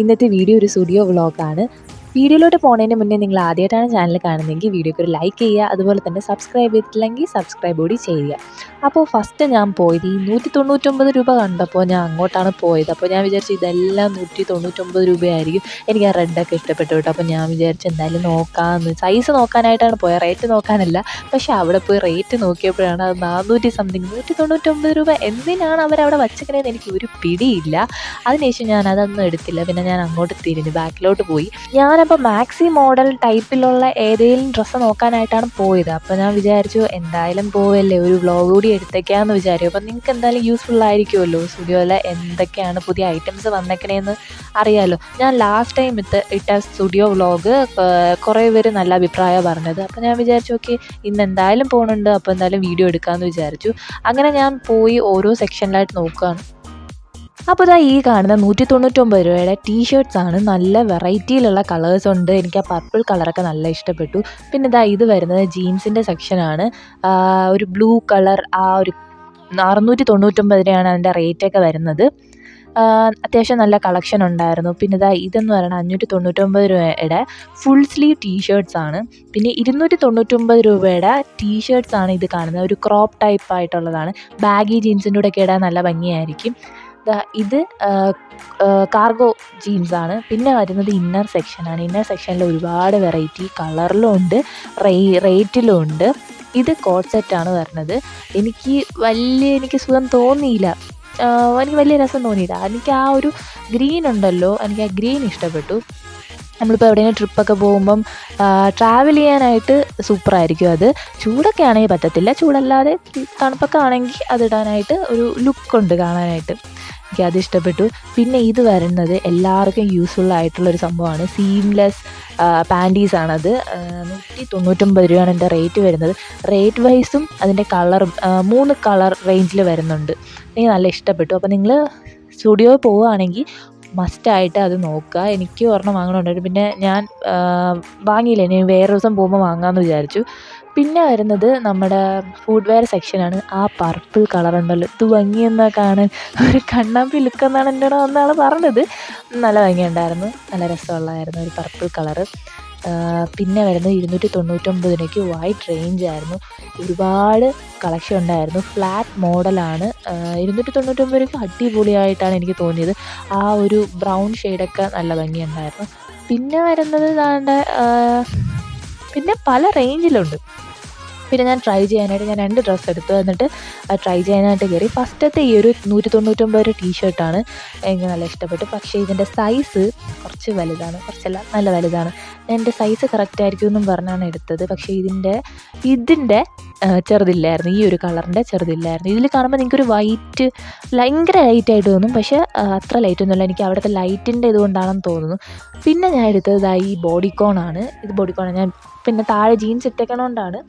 ഇന്നത്തെ വീഡിയോ ഒരു സ്റ്റുഡിയോ വ്ളോഗാണ്. വീഡിയോയിലോട്ട് പോകുന്നതിന് മുന്നേ നിങ്ങൾ ആദ്യമായിട്ടാണ് ചാനൽ കാണുന്നതെങ്കിൽ വീഡിയോക്ക് ഒരു ലൈക്ക് ചെയ്യുക. അതുപോലെ തന്നെ സബ്സ്ക്രൈബ് ചെയ്തിട്ടില്ലെങ്കിൽ സബ്സ്ക്രൈബ് കൂടി ചെയ്യുക. അപ്പോൾ ഫസ്റ്റ് ഞാൻ പോയത് ഈ 199 രൂപ കണ്ടപ്പോൾ ഞാൻ അങ്ങോട്ടാണ് പോയത്. അപ്പോൾ ഞാൻ വിചാരിച്ചു ഇതെല്ലാം 199 രൂപയായിരിക്കും. എനിക്ക് ആ റെഡൊക്കെ ഇഷ്ടപ്പെട്ടു കേട്ടോ. അപ്പോൾ ഞാൻ വിചാരിച്ചു എന്തായാലും നോക്കാമെന്ന്. സൈസ് നോക്കാനായിട്ടാണ് പോയത്, റേറ്റ് നോക്കാനല്ല. പക്ഷേ അവിടെ പോയി റേറ്റ് നോക്കിയപ്പോഴാണ് അത് 400 സംതിങ്, 199 രൂപ എന്തിനാണ് അവരവിടെ വച്ചേക്കണേന്ന് എനിക്ക് ഒരു പിടിയില്ല. അതിനുശേഷം ഞാൻ അതൊന്നും എടുത്തില്ല. പിന്നെ ഞാൻ അങ്ങോട്ട് തിരിഞ്ഞു ബാക്കിലോട്ട് പോയി. ഞാനപ്പോൾ മാക്സി മോഡൽ ടൈപ്പിലുള്ള ഏതെങ്കിലും ഡ്രസ്സ് നോക്കാനായിട്ടാണ് പോയത്. അപ്പോൾ ഞാൻ വിചാരിച്ചു എന്തായാലും പോവല്ലേ, ഒരു വ്ളോഗ് കൂടി എടുത്തേക്കാമെന്ന് വിചാരിച്ചു. അപ്പോൾ നിങ്ങൾക്ക് എന്തായാലും യൂസ്ഫുൾ ആയിരിക്കുമല്ലോ സ്റ്റുഡിയോയിൽ എന്തൊക്കെയാണ് പുതിയ ഐറ്റംസ് വന്നേക്കണേന്ന് അറിയാമല്ലോ. ഞാൻ ലാസ്റ്റ് ടൈം ഇട്ട സ്റ്റുഡിയോ വ്ളോഗ് കുറേ പേര് നല്ല അഭിപ്രായമാണ് പറഞ്ഞത്. അപ്പോൾ ഞാൻ വിചാരിച്ചു ഓക്കെ ഇന്ന് എന്തായാലും പോകുന്നുണ്ട്, അപ്പോൾ എന്തായാലും വീഡിയോ എടുക്കാമെന്ന് വിചാരിച്ചു. അങ്ങനെ ഞാൻ പോയി ഓരോ സെക്ഷനിലായിട്ട് നോക്കുകയാണ്. അപ്പോൾ ഇതാ ഈ കാണുന്ന 199 രൂപയുടെ ടീഷർട്ട്സാണ്. നല്ല വെറൈറ്റിയിലുള്ള കളേഴ്സ് ഉണ്ട്. എനിക്ക് ആ പർപ്പിൾ കളറൊക്കെ നല്ല ഇഷ്ടപ്പെട്ടു. പിന്നെ ഇതാ ഇത് വരുന്നത് ജീൻസിൻ്റെ സെക്ഷനാണ്. ഒരു ബ്ലൂ കളർ, ആ ഒരു 699 രൂപയാണ് അതിൻ്റെ റേറ്റൊക്കെ വരുന്നത്. അത്യാവശ്യം നല്ല കളക്ഷൻ ഉണ്ടായിരുന്നു. പിന്നെ ഇതാ ഇതെന്ന് പറയുന്നത് 599 രൂപയുടെ ഫുൾ സ്ലീവ് ടീഷർട്ട്സാണ്. പിന്നെ 299 രൂപയുടെ ടീഷർട്ട്സാണ് ഇത് കാണുന്നത്. ഒരു ക്രോപ്പ് ടൈപ്പ് ആയിട്ടുള്ളതാണ്. ബാഗി ജീൻസിൻ്റെ കൂടെയൊക്കെ ഇടാൻ നല്ല ഭംഗിയായിരിക്കും. ഇത് കാർഗോ ജീൻസാണ്. പിന്നെ വരുന്നത് ഇന്നർ സെക്ഷനാണ്. ഇന്നർ സെക്ഷനിൽ ഒരുപാട് വെറൈറ്റി കളറിലും ഉണ്ട്, റേറ്റിലും ഉണ്ട്. ഇത് കോട്ട് സെറ്റാണ് വരുന്നത്. എനിക്ക് സുഖം തോന്നിയില്ല, എനിക്ക് വലിയ രസം തോന്നിയില്ല. എനിക്ക് ആ ഒരു ഗ്രീൻ ഉണ്ടല്ലോ, എനിക്ക് ആ ഗ്രീൻ ഇഷ്ടപ്പെട്ടു. നമ്മളിപ്പോൾ എവിടെയെങ്കിലും ട്രിപ്പൊക്കെ പോകുമ്പം ട്രാവൽ ചെയ്യാനായിട്ട് സൂപ്പറായിരിക്കും. അത് ചൂടൊക്കെ ആണെങ്കിൽ പറ്റത്തില്ല, ചൂടല്ലാതെ തണുപ്പൊക്കെ ആണെങ്കിൽ അതിടാനായിട്ട് ഒരു ലുക്കുണ്ട് കാണാനായിട്ട്. എനിക്കത് ഇഷ്ടപ്പെട്ടു. പിന്നെ ഇത് വരുന്നത് എല്ലാവർക്കും യൂസ്ഫുൾ ആയിട്ടുള്ളൊരു സംഭവമാണ്. സീംലെസ് പാൻറ്റീസാണത്. 199 രൂപയാണ് എൻ്റെ റേറ്റ് വരുന്നത്. റേറ്റ് വൈസും അതിൻ്റെ കളറും 3 കളർ റേഞ്ചിൽ വരുന്നുണ്ട്. എനിക്ക് നല്ല ഇഷ്ടപ്പെട്ടു. അപ്പോൾ നിങ്ങൾ സ്റ്റുഡിയോയിൽ പോവുകയാണെങ്കിൽ മസ്റ്റായിട്ട് അത് നോക്കുക. എനിക്ക് ഒരെണ്ണം വാങ്ങണമുണ്ടായിരുന്നു. പിന്നെ ഞാൻ വാങ്ങിയില്ല, ഇനി വേറെ ദിവസം പോകുമ്പോൾ വാങ്ങാമെന്ന് വിചാരിച്ചു. പിന്നെ വരുന്നത് നമ്മുടെ ഫുഡ് വെയർ സെക്ഷനാണ്. ആ പർപ്പിൾ കളറുണ്ടല്ലോ, ഇത് ഭംഗിയെന്നാൽ കാണാൻ ഒരു കണ്ണാമ്പി ലുക്കെന്നാണ് എന്നോട് ഒന്നാൾ പറഞ്ഞത്. നല്ല ഭംഗിയുണ്ടായിരുന്നു, നല്ല രസമുള്ളതായിരുന്നു ഒരു പർപ്പിൾ കളറ്. പിന്നെ വരുന്നത് 299 രൂപയ്ക്ക് വൈറ്റ് റേഞ്ചായിരുന്നു. ഒരുപാട് കളക്ഷൻ ഉണ്ടായിരുന്നു. ഫ്ലാറ്റ് മോഡലാണ്. 299 രൂപയ്ക്ക് അടിപൊളിയായിട്ടാണ് എനിക്ക് തോന്നിയത്. ആ ഒരു ബ്രൗൺ ഷെയ്ഡൊക്കെ നല്ല ഭംഗിയുണ്ടായിരുന്നു. പിന്നെ വരുന്നത് പിന്നെ പല റേഞ്ചിലുണ്ട്. പിന്നെ ഞാൻ ട്രൈ ചെയ്യാനായിട്ട് 2 ഡ്രസ്സ് എടുത്തു. എന്നിട്ട് ട്രൈ ചെയ്യാനായിട്ട് കയറി. ഫസ്റ്റത്തെ ഈ ഒരു 199 രൂപ ടീഷർട്ടാണ് എനിക്ക് നല്ല ഇഷ്ടപ്പെട്ടു. പക്ഷേ ഇതിൻ്റെ സൈസ് കുറച്ച് വലുതാണ്, കുറച്ചല്ല നല്ല വലുതാണ്. എൻ്റെ സൈസ് കറക്റ്റ് ആയിരിക്കും എന്നും പറഞ്ഞാണ് എടുത്തത്. പക്ഷേ ഇതിൻ്റെ ചെറുതില്ലായിരുന്നു, ഈ ഒരു കളറിൻ്റെ ചെറുതില്ലായിരുന്നു. ഇതിൽ കാണുമ്പോൾ നിങ്ങൾക്കൊരു വൈറ്റ് ഭയങ്കര ലൈറ്റായിട്ട് തോന്നും, പക്ഷേ അത്ര ലൈറ്റൊന്നുമില്ല. എനിക്ക് അവിടുത്തെ ലൈറ്റിൻ്റെ ഇതുകൊണ്ടാണെന്ന് തോന്നുന്നു. പിന്നെ ഞാൻ എടുത്തത് ഈ ബോഡിക്കോണാണ്. ഇത് ബോഡിക്കോണാണ്. ഞാൻ പിന്നെ താഴെ ജീൻസ് ഇട്ടേക്കണോണ്ടാണ്.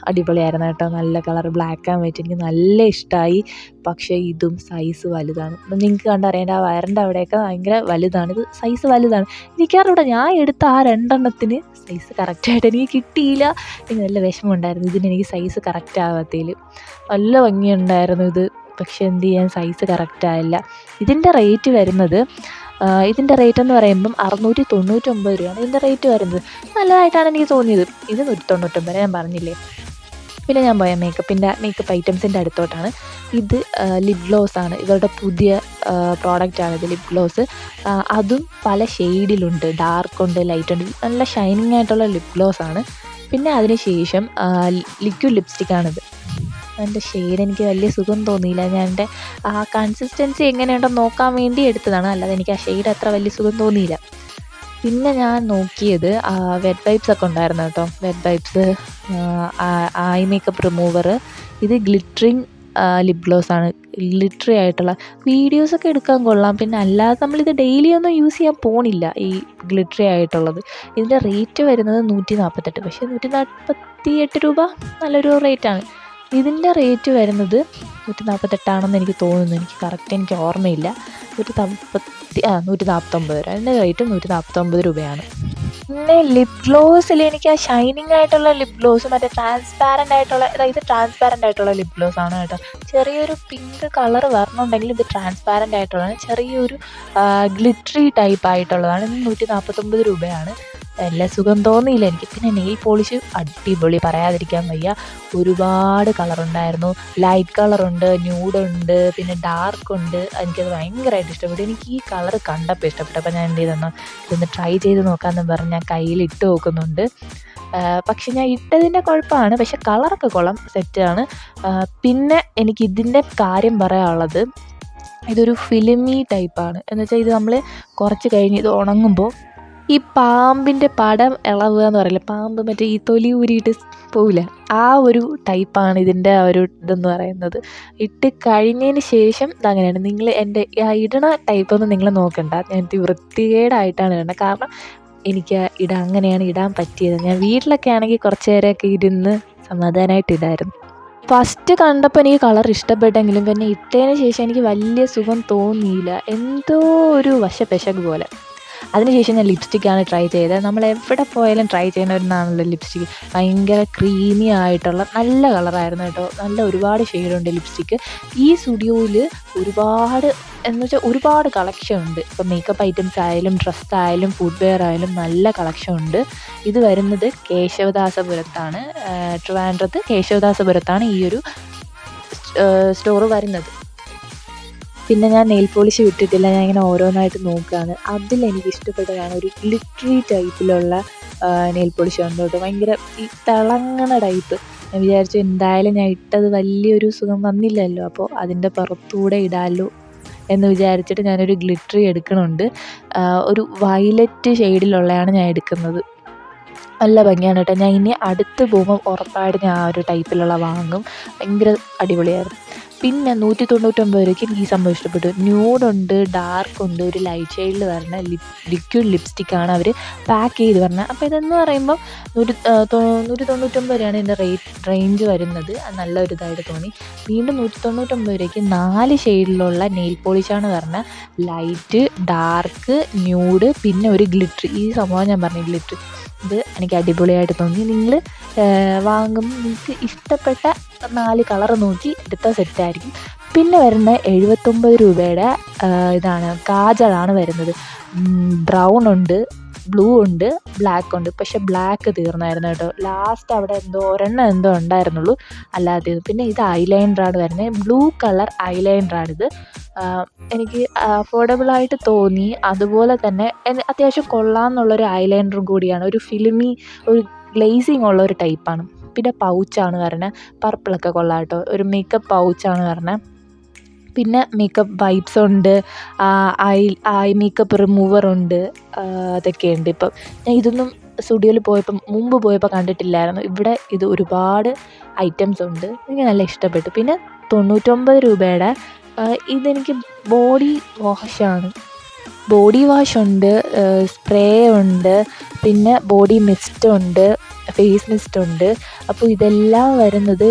അടിപൊളിയായിരുന്നു കേട്ടോ. നല്ല കളർ ബ്ലാക്ക് ആൻഡ് വൈറ്റ് എനിക്ക് നല്ല ഇഷ്ടമായി. പക്ഷേ ഇതും സൈസ് വലുതാണ്. നിങ്ങൾക്ക് കണ്ടറിയാം, എൻ്റെ ആ വയറിൻ്റെ അവിടെയൊക്കെ ഭയങ്കര വലുതാണ്. ഇത് സൈസ് വലുതാണ്. എനിക്കറിയില്ല, ഞാൻ എടുത്ത ആ 2 എണ്ണത്തിന് സൈസ് കറക്റ്റായിട്ട് എനിക്ക് കിട്ടിയില്ല. എനിക്ക് നല്ല വിഷമമുണ്ടായിരുന്നു ഇതിനെനിക്ക് സൈസ് കറക്റ്റ് ആവാത്തതിൽ. നല്ല ഭംഗിയുണ്ടായിരുന്നു ഇത്, പക്ഷേ എന്ത് ചെയ്യാൻ, സൈസ് കറക്റ്റായില്ല. ഇതിൻ്റെ റേറ്റ് വരുന്നത് ഇതിൻ്റെ റേറ്റ് എന്ന് പറയുമ്പം 699 രൂപയാണ് ഇതിൻ്റെ റേറ്റ് വരുന്നത്. നല്ലതായിട്ടാണ് എനിക്ക് തോന്നിയത്. ഇത് 199 ഞാൻ പറഞ്ഞില്ലേ. പിന്നെ ഞാൻ പോയ മേക്കപ്പ് ഐറ്റംസിൻ്റെ അടുത്തോട്ടാണ്. ഇത് ലിപ് ഗ്ലോസ്സാണ്. ഇവരുടെ പുതിയ പ്രോഡക്റ്റാണിത്, ലിപ് ഗ്ലോസ്. അതും പല ഷെയ്ഡിലുണ്ട്, ഡാർക്കുണ്ട്, ലൈറ്റുണ്ട്. നല്ല ഷൈനിങ് ആയിട്ടുള്ള ലിപ് ഗ്ലോസ്സാണ്. പിന്നെ അതിന് ശേഷം ലിക്വിഡ് ലിപ്സ്റ്റിക്കാണിത്. അതിൻ്റെ ഷെയ്ഡ് എനിക്ക് വലിയ സുഖം തോന്നിയില്ല. ഞാൻ എൻ്റെ ആ കൺസിസ്റ്റൻസി എങ്ങനെയുണ്ടെന്ന് നോക്കാൻ വേണ്ടി എടുത്തതാണ്, അല്ലാതെ എനിക്ക് ആ ഷെയ്ഡ് അത്ര വലിയ സുഖം തോന്നിയില്ല. പിന്നെ ഞാൻ നോക്കിയത് വെറ്റ് വൈപ്സ് ഒക്കെ ഉണ്ടായിരുന്നു കേട്ടോ. Wet wipes, eye makeup remover. ഇത് ഗ്ലിറ്ററിങ് ലിപ് ഗ്ലോസ്സാണ്. ഗ്ലിറ്ററി ആയിട്ടുള്ള വീഡിയോസൊക്കെ എടുക്കാൻ കൊള്ളാം. പിന്നെ അല്ലാതെ നമ്മളിത് ഡെയിലി ഒന്നും യൂസ് ചെയ്യാൻ പോണില്ല ഈ ഗ്ലിറ്ററി ആയിട്ടുള്ളത്. ഇതിൻ്റെ റേറ്റ് വരുന്നത് 148. പക്ഷേ 148 രൂപ നല്ലൊരു റേറ്റാണ്. ഇതിൻ്റെ റേറ്റ് വരുന്നത് 148 എനിക്ക് തോന്നുന്നു. എനിക്ക് ഓർമ്മയില്ല. 149 രൂപ. അതിൻ്റെ റേറ്റ് 149 രൂപയാണ്. പിന്നെ ലിപ് ഗ്ലോസിൽ എനിക്ക് ആ ഷൈനിങ് ആയിട്ടുള്ള ലിപ് ഗ്ലോസ്, മറ്റേ ട്രാൻസ്പാരൻ്റ് ആയിട്ടുള്ള, ഇത് ട്രാൻസ്പാരൻ്റ് ആയിട്ടുള്ള ലിപ് ഗ്ലോസ് ആണ് കേട്ടോ. ചെറിയൊരു പിങ്ക് കളർ വരണമെന്നുണ്ടെങ്കിൽ ഇത് ട്രാൻസ്പാരൻ്റ് ആയിട്ടുള്ളതാണ്. ചെറിയൊരു ഗ്ലിറ്ററി ടൈപ്പ് ആയിട്ടുള്ളതാണ്. ഇത് 149 രൂപയാണ്. നല്ല സുഖം തോന്നിയില്ല എനിക്ക്. പിന്നെ നെയിൽ പോളിഷ് അടിപൊളി, പറയാതിരിക്കാൻ വയ്യ. ഒരുപാട് കളറുണ്ടായിരുന്നു. ലൈറ്റ് കളറുണ്ട്, ന്യൂഡുണ്ട്, പിന്നെ ഡാർക്കുണ്ട്. എനിക്കത് ഭയങ്കരമായിട്ട് ഇഷ്ടപ്പെട്ടു. എനിക്ക് ഈ കളർ കണ്ടപ്പോൾ ഇഷ്ടപ്പെട്ടു. അപ്പോൾ ഞാൻ എന്ത് ചെയ്തെന്നോ, ഇതൊന്ന് ട്രൈ ചെയ്ത് നോക്കാമെന്ന് പറഞ്ഞ് ഞാൻ കയ്യിൽ ഇട്ട് നോക്കുന്നുണ്ട്. പക്ഷെ ഞാൻ ഇട്ടതിൻ്റെ കുഴപ്പമാണ്, പക്ഷെ കളറൊക്കെ കൊള്ളാം, സെറ്റാണ്. പിന്നെ എനിക്ക് ഇതിൻ്റെ കാര്യം പറയാനുള്ളത്, ഇതൊരു ഫിലിമി ടൈപ്പാണ്. എന്ന് വെച്ചാൽ ഇത് നമ്മൾ കുറച്ച് കഴിഞ്ഞ് ഇത് ഉണങ്ങുമ്പോൾ ഈ പാമ്പിൻ്റെ പടം ഇളവുക എന്ന് പറയില്ല, പാമ്പ് മറ്റേ ഈ തൊലി ഊരിയിട്ട് പോവില്ല, ആ ഒരു ടൈപ്പാണ് ഇതിൻ്റെ ആ ഒരു ഇതെന്ന് പറയുന്നത്. ഇട്ട് കഴിഞ്ഞതിന് ശേഷം ഇതങ്ങനെയാണ്. നിങ്ങൾ എൻ്റെ ഇടണ ടൈപ്പൊന്നും നിങ്ങൾ നോക്കണ്ട, ഞാൻ വൃത്തികേടായിട്ടാണ് ഇടണത്. കാരണം എനിക്ക് അങ്ങനെയാണ് ഇടാൻ പറ്റിയത്. ഞാൻ വീട്ടിലൊക്കെ ആണെങ്കിൽ കുറച്ച് നേരമൊക്കെ ഇരുന്ന് സമാധാനമായിട്ട് ഇടായിരുന്നു. ഫസ്റ്റ് കണ്ടപ്പോൾ എനിക്ക് കളർ ഇഷ്ടപ്പെട്ടെങ്കിലും പിന്നെ ഇട്ടതിന് ശേഷം എനിക്ക് വലിയ സുഖം തോന്നിയില്ല. എന്തോ ഒരു വശപ്പെശക് പോലെ. അതിനുശേഷം ഞാൻ ലിപ്സ്റ്റിക്കാണ് ട്രൈ ചെയ്തത്. നമ്മൾ എവിടെ പോയാലും ട്രൈ ചെയ്യുന്ന ഒന്നാണല്ലോ ലിപ്സ്റ്റിക്ക്. ഭയങ്കര ക്രീമി ആയിട്ടുള്ള നല്ല കളറായിരുന്നു കേട്ടോ. നല്ല ഒരുപാട് ഷെയ്ഡുണ്ട് ലിപ്സ്റ്റിക്ക്. ഈ സ്റ്റുഡിയോയിൽ ഒരുപാട്, എന്ന് വെച്ചാൽ ഒരുപാട് കളക്ഷൻ ഉണ്ട്. ഇപ്പം മേക്കപ്പ് ഐറ്റംസ് ആയാലും ഡ്രസ്സ് ആയാലും ഫുഡ് വെയർ ആയാലും നല്ല കളക്ഷൻ ഉണ്ട്. ഇത് വരുന്നത് കേശവദാസപുരത്താണ്, ട്രിവാൻഡ്രത്ത് കേശവദാസപുരത്താണ് ഈ ഒരു സ്റ്റോറ് വരുന്നത്. പിന്നെ ഞാൻ നെയിൽ പോളിഷ് വിട്ടിട്ടില്ല, ഞാൻ ഇങ്ങനെ ഓരോന്നായിട്ട് നോക്കുകയാണ്. അതിലെനിക്ക് ഇഷ്ടപ്പെട്ടതാണ് ഒരു ഗ്ലിറ്ററി ടൈപ്പിലുള്ള നെയിൽ പോളിഷ് ഉണ്ട് കേട്ടോ. ഭയങ്കര ഈ തിളങ്ങണ ടൈപ്പ്. ഞാൻ വിചാരിച്ചു എന്തായാലും ഞാൻ ഇട്ടത് വലിയൊരു സുഖം വന്നില്ലല്ലോ, അപ്പോൾ അതിൻ്റെ പുറത്തൂടെ ഇടാമല്ലോ എന്ന് വിചാരിച്ചിട്ട് ഞാനൊരു ഗ്ലിറ്ററി എടുക്കണുണ്ട്. ഒരു വയലറ്റ് ഷെയ്ഡിലുള്ളതാണ് ഞാൻ എടുക്കുന്നത്. നല്ല ഭംഗിയാണ് കേട്ടോ. ഞാൻ ഇനി അടുത്ത് പോകുമ്പോൾ ഉറപ്പായിട്ട് ഞാൻ ആ ഒരു ടൈപ്പിലുള്ള വാങ്ങും. ഭയങ്കര അടിപൊളിയായിരുന്നു. പിന്നെ 199 രൂപയ്ക്ക് എനിക്ക് ഈ സംഭവം ഇഷ്ടപ്പെട്ടു. ന്യൂഡുണ്ട്, ഡാർക്കുണ്ട്, ഒരു ലൈറ്റ് ഷെയ്ഡിൽ വരുന്ന ലിക്വിഡ് ലിപ്സ്റ്റിക്കാണ് അവർ പാക്ക് ചെയ്ത് വരുന്നത്. അപ്പോൾ ഇതെന്ന് പറയുമ്പം 199 രൂപയാണ് ഇതിൻ്റെ റേഞ്ച് വരുന്നത്. നല്ലൊരു ഇതായിട്ട് തോന്നി. വീണ്ടും 199 രൂപയ്ക്ക് 4 ഷെയ്ഡിലുള്ള നെയിൽ പോളിഷാണ് വരുന്നത്. ലൈറ്റ്, ഡാർക്ക്, ന്യൂഡ്, പിന്നെ ഒരു ഗ്ലിറ്റർ. ഈ സംഭവം ഞാൻ പറഞ്ഞു, ഗ്ലിറ്റർ. ഇത് എനിക്ക് അടിപൊളിയായിട്ട് തോന്നി. നിങ്ങൾ വാങ്ങുമ്പോൾ നിങ്ങൾക്ക് ഇഷ്ടപ്പെട്ട 4 കളർ നോക്കി എടുത്താൽ സെറ്റായിരിക്കും. പിന്നെ വരുന്ന 79 രൂപയുടെ ഇതാണ്, കാജലാണ് വരുന്നത്. ബ്രൗൺ ഉണ്ട്, ബ്ലൂ ഉണ്ട്, ബ്ലാക്ക് ഉണ്ട്. പക്ഷെ ബ്ലാക്ക് തീർന്നായിരുന്നു കേട്ടോ. ലാസ്റ്റ് അവിടെ ഒരെണ്ണം ഉണ്ടായിരുന്നുള്ളൂ, അല്ലാതെ. പിന്നെ ഇത് ഐലൈനറാണ് വരുന്നത്, ബ്ലൂ കളർ ഐലൈനറാണിത്. എനിക്ക് അഫോർഡബിളായിട്ട് തോന്നി. അതുപോലെ തന്നെ അത്യാവശ്യം കൊള്ളാമെന്നുള്ളൊരു ഐലൈനറും കൂടിയാണ്. ഒരു ഫിലിമി, ഒരു ഗ്ലേസിങ് ഉള്ള ഒരു ടൈപ്പാണ്. പിന്നെ പൗച്ചാണ് വരുന്നത്, പർപ്പിളൊക്കെ കൊള്ളാം കേട്ടോ. ഒരു മേക്കപ്പ് പൗച്ചാണ് വരുന്നത്. പിന്നെ മേക്കപ്പ് വൈപ്സ് ഉണ്ട്, ഐ മേക്കപ്പ് റിമൂവറുണ്ട്, അതൊക്കെയുണ്ട്. ഇപ്പം ഞാൻ ഇതൊന്നും സ്റ്റുഡിയോയിൽ മുമ്പ് പോയപ്പോൾ കണ്ടിട്ടില്ലായിരുന്നു. ഇവിടെ ഇത് ഒരുപാട് ഐറ്റംസ് ഉണ്ട്. എനിക്ക് നല്ല ഇഷ്ടപ്പെട്ടു. പിന്നെ 99 രൂപയുടെ ഇതെനിക്ക് ബോഡി വാഷാണ്. ബോഡി വാഷുണ്ട്, സ്പ്രേ ഉണ്ട്, പിന്നെ ബോഡി മിസ്റ്റ് ഉണ്ട്, ഫേസ് മിസ്റ്റ് ഉണ്ട്. അപ്പോൾ ഇതെല്ലാം വരുന്നത്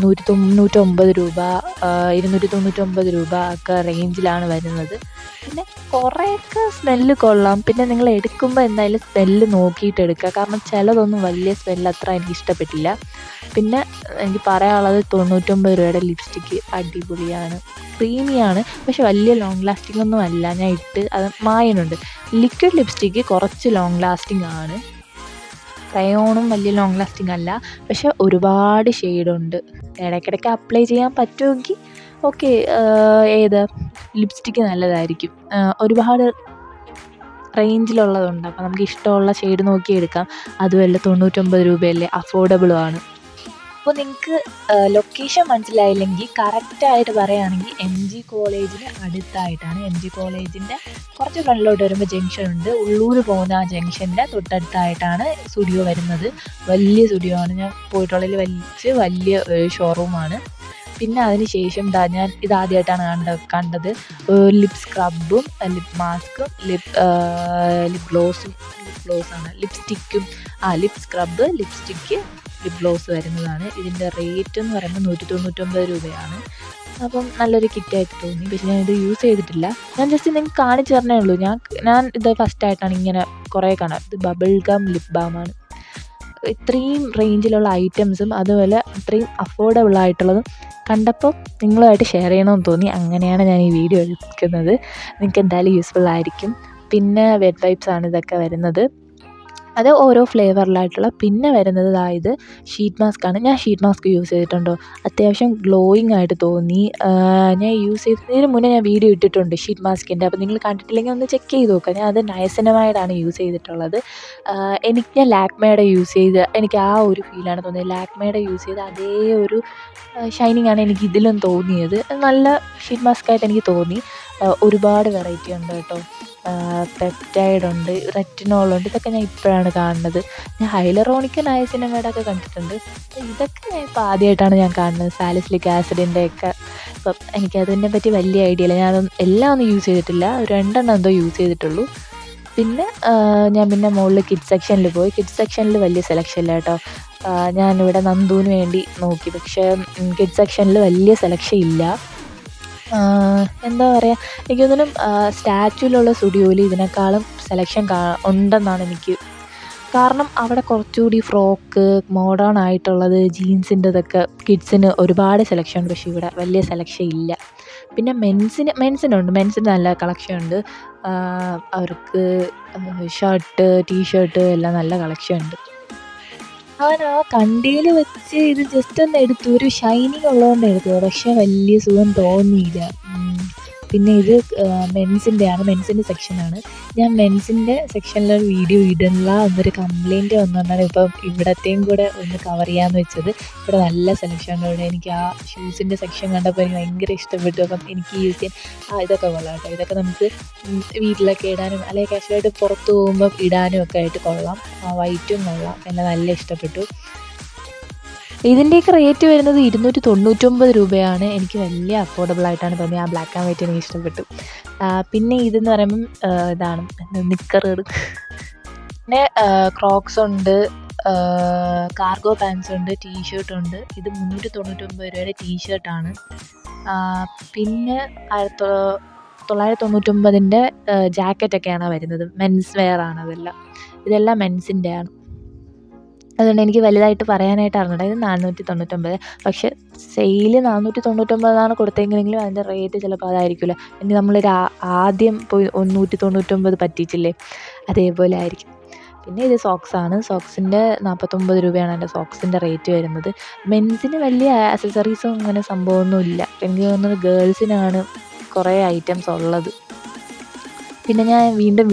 199 രൂപ, 299 രൂപ ഒക്കെ റേഞ്ചിലാണ് വരുന്നത്. പിന്നെ കുറേയൊക്കെ സ്മെല്ല് കൊള്ളാം. പിന്നെ നിങ്ങൾ എടുക്കുമ്പോൾ എന്തായാലും സ്മെല്ല് നോക്കിയിട്ട് എടുക്കുക. കാരണം ചിലതൊന്നും വലിയ സ്മെല്ല് അത്ര എനിക്ക് ഇഷ്ടപ്പെട്ടില്ല. പിന്നെ എനിക്ക് പറയാനുള്ളത് 99 രൂപയുടെ ലിപ്സ്റ്റിക്ക് അടിപൊളിയാണ്, ക്രീമിയാണ്. പക്ഷെ വലിയ ലോങ് ലാസ്റ്റിംഗ് ഒന്നും അല്ല. ഞാൻ ഇട്ട് അത് മായുന്നുണ്ട്. ലിക്വിഡ് ലിപ്സ്റ്റിക്ക് കുറച്ച് ലോങ് ലാസ്റ്റിംഗ് ആണ്. ക്രയോണും വലിയ ലോങ് ലാസ്റ്റിംഗ് അല്ല, പക്ഷെ ഒരുപാട് ഷെയ്ഡുണ്ട്. ഇടയ്ക്കിടയ്ക്ക് അപ്ലൈ ചെയ്യാൻ പറ്റുമെങ്കിൽ ഓക്കെ, ഏത് ലിപ്സ്റ്റിക്ക് നല്ലതായിരിക്കും. ഒരുപാട് റേഞ്ചിലുള്ളതുണ്ട്, അപ്പോൾ നമുക്ക് ഇഷ്ടമുള്ള ഷെയ്ഡ് നോക്കി എടുക്കാം. അതുമല്ല 99 രൂപയല്ലേ, അഫോർഡബിളുമാണ്. അപ്പോൾ നിങ്ങൾക്ക് ലൊക്കേഷൻ മനസ്സിലായില്ലെങ്കിൽ കറക്റ്റായിട്ട് പറയുകയാണെങ്കിൽ MG കോളേജിന് അടുത്തായിട്ടാണ്. MG കോളേജിൻ്റെ കുറച്ച് ഫ്രണ്ടിലോട്ട് വരുമ്പോൾ ജംഗ്ഷനുണ്ട്. ഉള്ളൂർ പോകുന്ന ആ ജംഗ്ഷൻ്റെ തൊട്ടടുത്തായിട്ടാണ് സ്റ്റുഡിയോ വരുന്നത്. വലിയ സ്റ്റുഡിയോ ആണ്. ഞാൻ പോയിട്ടുള്ളതിൽ വലിയ ഷോറൂമാണ്. പിന്നെ അതിന് ശേഷം ഞാൻ ഇതാദ്യമായിട്ടാണ് കണ്ടത്. ലിപ് സ്ക്രബും ലിപ് മാസ്കും ലിപ് ഗ്ലോസാണ്, ലിപ്സ്റ്റിക്കും. Lip scrub, lipstick, lip gloss വരുന്നതാണ്. ഇതിൻ്റെ റേറ്റ് എന്ന് പറയുമ്പോൾ 199 രൂപയാണ്. അപ്പം നല്ലൊരു കിറ്റായിട്ട് തോന്നി. പക്ഷേ ഞാനിത് യൂസ് ചെയ്തിട്ടില്ല. ഞാൻ ജസ്റ്റ് നിങ്ങൾക്ക് കാണിച്ചു തരണേ ഉള്ളൂ. ഞാൻ ഇത് ഫസ്റ്റായിട്ടാണ് ഇങ്ങനെ കുറേ കാണാം. ഇത് ബബിൾ ഗം ലിപ് ബാമാണ്. ഇത്രയും റേഞ്ചിലുള്ള ഐറ്റംസും അതുപോലെ ഇത്രയും അഫോർഡബിൾ ആയിട്ടുള്ളതും കണ്ടപ്പോൾ നിങ്ങളുമായിട്ട് ഷെയർ ചെയ്യണമെന്ന് തോന്നി. അങ്ങനെയാണ് ഞാൻ ഈ വീഡിയോ എടുക്കുന്നത്. നിങ്ങൾക്ക് എന്തായാലും യൂസ്ഫുൾ ആയിരിക്കും. പിന്നെ വെറ്റ് വൈപ്സ് ആണ് ഇതൊക്കെ വരുന്നത്. അത് ഓരോ ഫ്ലേവറിലായിട്ടുള്ള. പിന്നെ വരുന്നത് ഇത് ഷീറ്റ് മാസ്കാണ്. ഞാൻ ഷീറ്റ് മാസ്ക് യൂസ് ചെയ്തിട്ടുണ്ടോ, അത്യാവശ്യം ഗ്ലോയിങ് ആയിട്ട് തോന്നി. ഞാൻ യൂസ് ചെയ്തതിന് മുന്നേ ഞാൻ വീഡിയോ ഇട്ടിട്ടുണ്ട് ഷീറ്റ് മാസ്കിൻ്റെ. അപ്പോൾ നിങ്ങൾ കണ്ടിട്ടില്ലെങ്കിൽ ഒന്ന് ചെക്ക് ചെയ്ത് നോക്കുക. ഞാൻ അത് നയസിനമൈഡാണ് യൂസ് ചെയ്തിട്ടുള്ളത്. ഞാൻ ലാക്മേയുടെ യൂസ് ചെയ്ത് എനിക്ക് ആ ഒരു ഫീലാണ് തോന്നിയത്. ലാക്മേയുടെ യൂസ് ചെയ്ത് അതേ ഒരു ഷൈനിങ് ആണ് എനിക്ക് ഇതിലും തോന്നിയത്. നല്ല ഷീറ്റ് മാസ്കായിട്ട് എനിക്ക് തോന്നി. ഒരുപാട് വെറൈറ്റി ഉണ്ട് കേട്ടോ. പെപ്റ്റൈഡുണ്ട്, റെറ്റിനോളുണ്ട്. ഇതൊക്കെ ഞാൻ ഇപ്പോഴാണ് കാണുന്നത്. ഞാൻ ഹൈലറോണിക് നയസിനമൈഡൊക്കെ കണ്ടിട്ടുണ്ട്. ഇതൊക്കെ ഞാൻ ഇപ്പോൾ ആദ്യമായിട്ടാണ് ഞാൻ കാണുന്നത്. സാലിസിലിക് ആസിഡിൻ്റെയൊക്കെ. അപ്പം എനിക്കതിനെ പറ്റി വലിയ ഐഡിയ ഇല്ല. ഞാനതൊന്നും എല്ലാം ഒന്നും യൂസ് ചെയ്തിട്ടില്ല. 2 എന്തോ യൂസ് ചെയ്തിട്ടുള്ളൂ. പിന്നെ ഞാൻ മുകളിൽ കിഡ്സ് സെക്ഷനിൽ പോയി. കിഡ്സ് സെക്ഷനിൽ വലിയ സെലക്ഷൻ ഇല്ല കേട്ടോ. ഞാനിവിടെ നന്ദുവിന് വേണ്ടി നോക്കി. പക്ഷേ കിഡ്സ് സെക്ഷനിൽ വലിയ സെലക്ഷൻ ഇല്ല. എന്താ പറയുക, എനിക്ക് തോന്നുന്നു സ്റ്റാച്യൂലുള്ള സ്റ്റുഡിയോയിൽ ഇതിനേക്കാളും സെലക്ഷൻ ഉണ്ടെന്നാണ് എനിക്ക്. കാരണം അവിടെ കുറച്ചുകൂടി ഫ്രോക്ക്, മോഡേൺ ആയിട്ടുള്ളത്, ജീൻസിൻ്റെതൊക്കെ കിഡ്സിന് ഒരുപാട് സെലക്ഷൻ ഉണ്ട്. പക്ഷേ ഇവിടെ വലിയ സെലക്ഷൻ ഇല്ല. പിന്നെ മെൻസിനുണ്ട്. മെൻസിന് നല്ല കളക്ഷൻ ഉണ്ട്. അവർക്ക് ഷർട്ട്, ടീഷർട്ട് എല്ലാം നല്ല കളക്ഷൻ ഉണ്ട്. ഞാൻ ആ കണ്ടീൽ വെച്ച് ഇത് ജസ്റ്റ് ഒന്ന് എടുത്തു. ഒരു ഷൈനിങ് ഉള്ളതുകൊണ്ട് എടുത്തതാണ്. പക്ഷേ വലിയ സുഖം തോന്നിയില്ല. പിന്നെ ഇത് മെൻസിൻ്റെയാണ്. മെൻസിൻ്റെ സെക്ഷനാണ്. ഞാൻ മെൻസിൻ്റെ സെക്ഷനിലൊരു വീഡിയോ ഇടുന്നില്ല എന്നൊരു കംപ്ലയിൻറ്റ് വന്നുകൊണ്ടാണ് ഇപ്പം ഇവിടത്തെയും കൂടെ ഒന്ന് കവർ ചെയ്യാമെന്ന് വെച്ചത്. ഇവിടെ നല്ല സെലക്ഷൻ ഉണ്ട്. ഇവിടെ എനിക്ക് ആ ഷൂസിൻ്റെ സെക്ഷൻ കണ്ടപ്പോൾ എനിക്ക് ഭയങ്കര ഇഷ്ടപ്പെട്ടു. അപ്പം എനിക്ക് യൂസ് ചെയ്യാൻ ഇതൊക്കെ കൊള്ളാം കേട്ടോ. ഇതൊക്കെ നമുക്ക് വീട്ടിലൊക്കെ ഇടാനും അല്ലെങ്കിൽ കാഷ്വലായിട്ട് പുറത്ത് പോകുമ്പോൾ ഇടാനും ഒക്കെ ആയിട്ട് കൊള്ളാം. വൈറ്റും കൊള്ളാം. എന്നെ നല്ല ഇഷ്ടപ്പെട്ടു. ഇതിൻ്റെയൊക്കെ റേറ്റ് വരുന്നത് 299 രൂപയാണ്. എനിക്ക് വലിയ അഫോർഡബിൾ ആയിട്ടാണ് തോന്നിയത്. ആ ബ്ലാക്ക് ആൻഡ് വൈറ്റ് എനിക്ക് ഇഷ്ടപ്പെട്ടു. പിന്നെ ഇതെന്ന് പറയുമ്പം ഇതാണ് നിക്കർ. പിന്നെ ക്രോക്സ് ഉണ്ട്, കാർഗോ പാൻസ് ഉണ്ട്, ടീഷർട്ടുണ്ട്. ഇത് 399 രൂപയുടെ ടീഷർട്ടാണ്. പിന്നെ 999ൻ്റെ ജാക്കറ്റൊക്കെയാണ് വരുന്നത്. മെൻസ് വെയർ ആണ് ഇതെല്ലാം മെൻസിൻ്റെയാണ്. അതുകൊണ്ട് എനിക്ക് വലുതായിട്ട് പറയാനായിട്ട് അറിഞ്ഞൂടാ. ഇത് 499. പക്ഷേ സെയിൽ 499 കൊടുത്തതെങ്കിലെങ്കിലും അതിൻ്റെ റേറ്റ് ചിലപ്പോൾ അതായിരിക്കില്ല. ഇനി നമ്മളൊരു ആദ്യം പോയി 199 പറ്റിച്ചില്ലേ, അതേപോലെ ആയിരിക്കും. പിന്നെ ഇത് സോക്സാണ്. സോക്സിൻ്റെ 49 രൂപയാണ് എൻ്റെ സോക്സിൻ്റെ റേറ്റ് വരുന്നത്. മെൻസിന് വലിയ ആക്സസറീസും അങ്ങനെ സംഭവമൊന്നുമില്ല. എനിക്ക് തോന്നുന്നത് ഗേൾസിനാണ് കുറേ ഐറ്റംസ് ഉള്ളത്. പിന്നെ ഞാൻ വീണ്ടും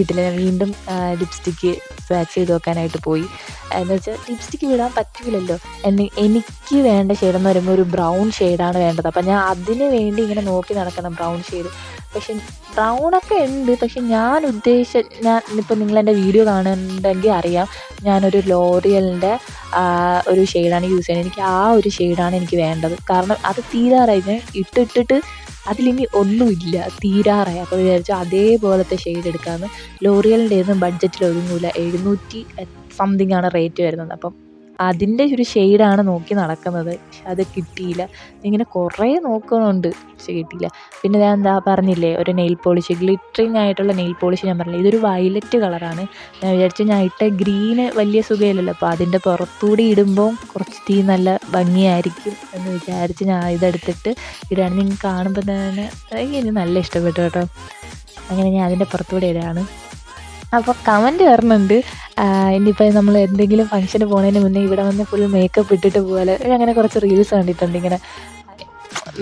ലിപ്സ്റ്റിക്ക് സ്വാച്ച് ചെയ്ത് വെക്കാനായിട്ട് പോയി. എന്ന് വെച്ചാൽ ലിപ്സ്റ്റിക്ക് വിടാൻ പറ്റില്ലല്ലോ. എനിക്ക് വേണ്ട ഷെയ്ഡെന്ന് പറയുമ്പോൾ ഒരു ബ്രൗൺ ഷെയ്ഡാണ് വേണ്ടത്. അപ്പം ഞാൻ അതിന് വേണ്ടി ഇങ്ങനെ നോക്കി നടക്കണം ബ്രൗൺ ഷെയ്ഡ്. പക്ഷെ ബ്രൗണൊക്കെ ഉണ്ട്. പക്ഷെ ഞാൻ ഇപ്പം നിങ്ങളെൻ്റെ വീഡിയോ കാണുന്നുണ്ടെങ്കിൽ അറിയാം, ഞാനൊരു ലോറിയലിൻ്റെ ഒരു ഷെയ്ഡാണ് യൂസ് ചെയ്യുന്നത്. എനിക്ക് ആ ഒരു ഷെയ്ഡാണ് എനിക്ക് വേണ്ടത്. കാരണം അത് തീരാറായി. ഞാൻ ഇട്ടിട്ട് അതിലിനി ഒന്നുമില്ല, തീരാറായി. അപ്പോൾ വിചാരിച്ചു അതേപോലത്തെ ഷെയ്ഡ് എടുക്കാമെന്ന്. ലോറിയലിൻ്റെ ഒന്നും ബഡ്ജറ്റിൽ ഒതുങ്ങില്ല. 700 സംതിങ് ആണ് റേറ്റ് വരുന്നത്. അപ്പം അതിൻ്റെ ഒരു ഷെയ്ഡാണ് നോക്കി നടക്കുന്നത്. പക്ഷെ അത് കിട്ടിയില്ല. ഇങ്ങനെ കുറേ നോക്കുന്നുണ്ട്, പക്ഷെ കിട്ടിയില്ല. പിന്നെ ഞാൻ പറഞ്ഞില്ലേ, ഒരു നെയിൽ പോളിഷ്, ഗ്ലിറ്ററിങ് ആയിട്ടുള്ള നെയിൽ പോളിഷ് ഞാൻ പറഞ്ഞില്ലേ, ഇതൊരു വയലറ്റ് കളറാണ്. ഞാൻ വിചാരിച്ചു ഞാൻ ഇട്ട ഗ്രീന് വലിയ സുഖമില്ലല്ലോ, അപ്പോൾ അതിൻ്റെ പുറത്തുകൂടി ഇടുമ്പോൾ കുറച്ച് നല്ല ഭംഗിയായിരിക്കും എന്ന് വിചാരിച്ച് ഞാൻ ഇതെടുത്തിട്ട് ഇടാണ്. നിങ്ങൾക്ക് കാണുമ്പോൾ തന്നെ എനിക്ക് നല്ല ഇഷ്ടപ്പെട്ടു കേട്ടോ. അങ്ങനെ ഞാൻ അതിൻ്റെ പുറത്തുകൂടെ ഇടാണ്. അപ്പോൾ കമൻറ്റ് വരുന്നുണ്ട്, ഇനിയിപ്പോൾ നമ്മൾ എന്തെങ്കിലും ഫംഗ്ഷന് പോകുന്നതിന് മുന്നേ ഇവിടെ വന്ന് ഫുൾ മേക്കപ്പ് ഇട്ടിട്ട് പോലെ. അങ്ങനെ കുറച്ച് റീൽസ് കണ്ടിട്ടുണ്ട്. ഇങ്ങനെ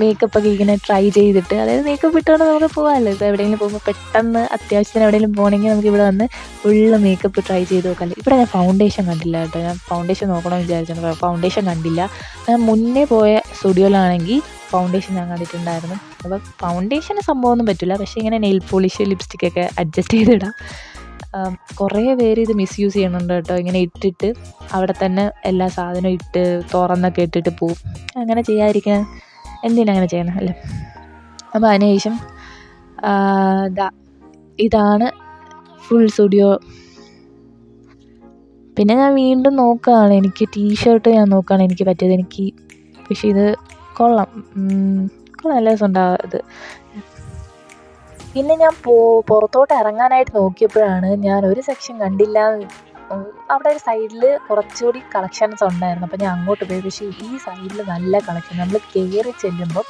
മേക്കപ്പൊക്കെ ഇങ്ങനെ ട്രൈ ചെയ്തിട്ട്, അതായത് മേക്കപ്പ് ഇട്ടുകൊണ്ട് നമുക്ക് പോകാമല്ലോ. ഇപ്പോൾ എവിടെയെങ്കിലും പോകുമ്പോൾ പെട്ടെന്ന് അത്യാവശ്യത്തിന് എവിടെയെങ്കിലും പോകണമെങ്കിൽ നമുക്ക് ഇവിടെ വന്ന് ഫുള്ള് മേക്കപ്പ് ട്രൈ ചെയ്ത് നോക്കാമല്ലോ. ഇവിടെ ഞാൻ ഫൗണ്ടേഷൻ കണ്ടില്ല കേട്ടോ. ഞാൻ ഫൗണ്ടേഷൻ നോക്കണമെന്ന് വിചാരിച്ചിട്ടുണ്ട്. ഫൗണ്ടേഷൻ കണ്ടില്ല. ഞാൻ മുന്നേ പോയ സ്റ്റുഡിയോയിലാണെങ്കിൽ ഫൗണ്ടേഷൻ ഞാൻ കണ്ടിട്ടുണ്ടായിരുന്നു. അപ്പോൾ ഫൗണ്ടേഷന് സംഭവമൊന്നും പറ്റില്ല. പക്ഷേ ഇങ്ങനെ നെയിൽ പോളിഷ്, ലിപ്സ്റ്റിക്കൊക്കെ അഡ്ജസ്റ്റ് ചെയ്തിടാം. കുറേ പേര് ഇത് മിസ്യൂസ് ചെയ്യുന്നുണ്ട് കേട്ടോ. ഇങ്ങനെ ഇട്ടിട്ട് അവിടെ തന്നെ എല്ലാ സാധനവും ഇട്ട് തുറന്നൊക്കെ ഇട്ടിട്ട് പോവും. അങ്ങനെ ചെയ്യാതിരിക്കാൻ എന്തിനങ്ങനെ ചെയ്യണം അല്ലേ. അപ്പോൾ അതിനുശേഷം ഇതാണ് ഫുൾ സ്റ്റുഡിയോ. പിന്നെ ഞാൻ വീണ്ടും നോക്കുകയാണ്. എനിക്ക് ടീഷർട്ട് ഞാൻ നോക്കുകയാണ് എനിക്ക് പറ്റിയത്. പക്ഷേ ഇത് കൊള്ളാം, സൂപ്പർ നല്ല രസമുണ്ടാവും ഇത്. പിന്നെ ഞാൻ പുറത്തോട്ട് ഇറങ്ങാനായിട്ട് നോക്കിയപ്പോഴാണ് ഞാൻ ഒരു സെക്ഷൻ കണ്ടില്ല. അവിടെ ഒരു സൈഡിൽ കുറച്ചുകൂടി കളക്ഷൻസ് ഉണ്ടായിരുന്നു. അപ്പോൾ ഞാൻ അങ്ങോട്ട് പോയി. പക്ഷേ ഈ സൈഡിൽ നല്ല കളക്ഷൻ, നമ്മൾ കയറി ചെല്ലുമ്പം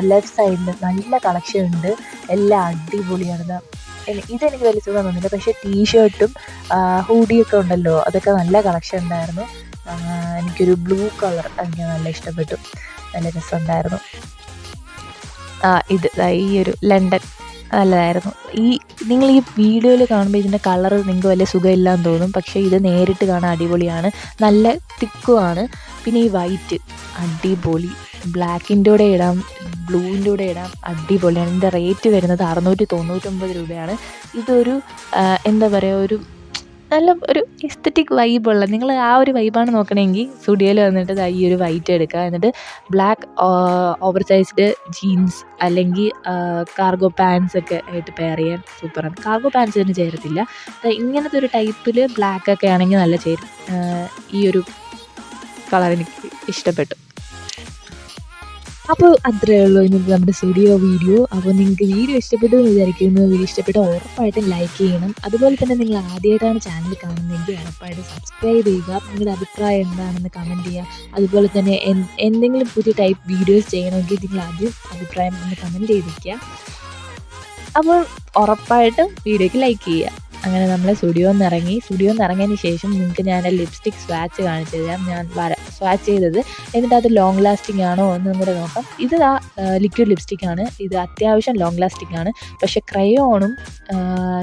ലെഫ്റ്റ് സൈഡിൽ നല്ല കളക്ഷൻ ഉണ്ട്. എല്ലാം അടിപൊളിയാണ്. ഇതെനിക്ക് വലിയ സുഖം തോന്നില്ല. പക്ഷേ ടീഷർട്ടും ഹൂഡിയൊക്കെ ഉണ്ടല്ലോ, അതൊക്കെ നല്ല കളക്ഷൻ ഉണ്ടായിരുന്നു. എനിക്കൊരു ബ്ലൂ കളർ എനിക്ക് നല്ല ഇഷ്ടപ്പെട്ടു, നല്ല രസമുണ്ടായിരുന്നു. ഇത് ഈ ഒരു ലണ്ടൻ നല്ലതായിരുന്നു. നിങ്ങൾ ഈ വീഡിയോയിൽ കാണുമ്പോൾ ഇതിൻ്റെ കളർ നിങ്ങൾക്ക് വലിയ സുഖമില്ലാന്ന് തോന്നും. പക്ഷേ ഇത് നേരിട്ട് കാണാൻ അടിപൊളിയാണ്, നല്ല തിക്കുമാണ്. പിന്നെ ഈ വൈറ്റ് അടിപൊളി, ബ്ലാക്കിൻ്റെ കൂടെ ഇടാം, ബ്ലൂവിൻ്റെ കൂടെ ഇടാം, അടിപൊളിയാണ്. ഇതിൻ്റെ റേറ്റ് വരുന്നത് 699 രൂപയാണ്. ഇതൊരു എന്താ പറയുക, ഒരു നല്ല ഒരു എസ്തറ്റിക് വൈബുള്ള, നിങ്ങൾ ആ ഒരു വൈബാണ് നോക്കണമെങ്കിൽ സ്റ്റുഡിയോയിൽ വന്നിട്ട് ഈ ഒരു വൈറ്റ് എടുക്കുക. എന്നിട്ട് ബ്ലാക്ക് ഓവർ സൈസ്ഡ് ജീൻസ് അല്ലെങ്കിൽ കാർഗോ പാൻസ് ഒക്കെ ആയിട്ട് പെയർ ചെയ്യാൻ സൂപ്പറാണ്. കാർഗോ പാൻസ് ഒന്നും ചേരത്തില്ല, ഇങ്ങനത്തെ ഒരു ടൈപ്പിൽ ബ്ലാക്കൊക്കെ ആണെങ്കിൽ നല്ല ചേരും. ഈ ഒരു കളർ എനിക്ക് ഇഷ്ടപ്പെട്ടു. അപ്പോൾ അത്രയേ ഉള്ളൂ ഇന്നത്തെ നമ്മുടെ സ്റ്റുഡിയോ വീഡിയോ. അപ്പോൾ നിങ്ങൾക്ക് വീഡിയോ ഇഷ്ടപ്പെട്ടു എന്ന് വിചാരിക്കുന്നു. വീഡിയോ ഇഷ്ടപ്പെട്ടാൽ ഉറപ്പായിട്ടും ലൈക്ക് ചെയ്യണം. അതുപോലെ തന്നെ നിങ്ങൾ ആദ്യമായിട്ടാണ് ചാനൽ കാണുന്നതെങ്കിൽ ഉറപ്പായിട്ടും സബ്സ്ക്രൈബ് ചെയ്യുക. നിങ്ങളുടെ അഭിപ്രായം എന്താണെന്ന് കമൻറ്റ് ചെയ്യുക. അതുപോലെ തന്നെ എന്തെങ്കിലും പുതിയ ടൈപ്പ് വീഡിയോസ് ചെയ്യണമെങ്കിൽ നിങ്ങൾ ആദ്യം അഭിപ്രായം ഒന്ന് കമൻറ്റ് ചെയ്തിരിക്കുക. അപ്പോൾ ഉറപ്പായിട്ടും വീഡിയോയ്ക്ക് ലൈക്ക് ചെയ്യുക. അങ്ങനെ നമ്മൾ സ്റ്റുഡിയോയിൽ നിന്ന് ഇറങ്ങിയതിന് ശേഷം നിങ്ങൾക്ക് ഞാൻ ലിപ്സ്റ്റിക് സ്വാച്ച് കാണിച്ചു തരാം. ഞാൻ സ്വാച്ച് ചെയ്തത്, എന്നിട്ട് അത് ലോങ് ലാസ്റ്റിംഗ് ആണോ എന്നും കൂടെ നോക്കാം. ഇത് ലിക്വിഡ് ലിപ്സ്റ്റിക്കാണ്. ഇത് അത്യാവശ്യം ലോങ് ലാസ്റ്റിംഗ് ആണ്. പക്ഷേ ക്രയോണും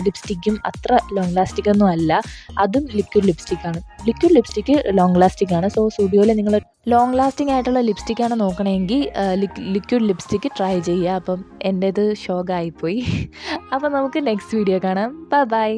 ലിപ്സ്റ്റിക്കും അത്ര ലോങ് ലാസ്റ്റിക് ഒന്നും അല്ല. അതും ലിക്വിഡ് ലിപ്സ്റ്റിക്കാണ്. ലിക്വിഡ് ലിപ്സ്റ്റിക്ക് ലോങ് ലാസ്റ്റിംഗ് ആണ്. സോ സ്റ്റുഡിയോയിൽ നിങ്ങൾ ലോങ് ലാസ്റ്റിംഗ് ആയിട്ടുള്ള ലിപ്സ്റ്റിക്കാണ് നോക്കണമെങ്കിൽ ലിക്വിഡ് ലിപ്സ്റ്റിക്ക് ട്രൈ ചെയ്യുക. അപ്പം എൻ്റേത് ഷോക്കായിപ്പോയി. അപ്പം നമുക്ക് നെക്സ്റ്റ് വീഡിയോ കാണാം. ബൈ.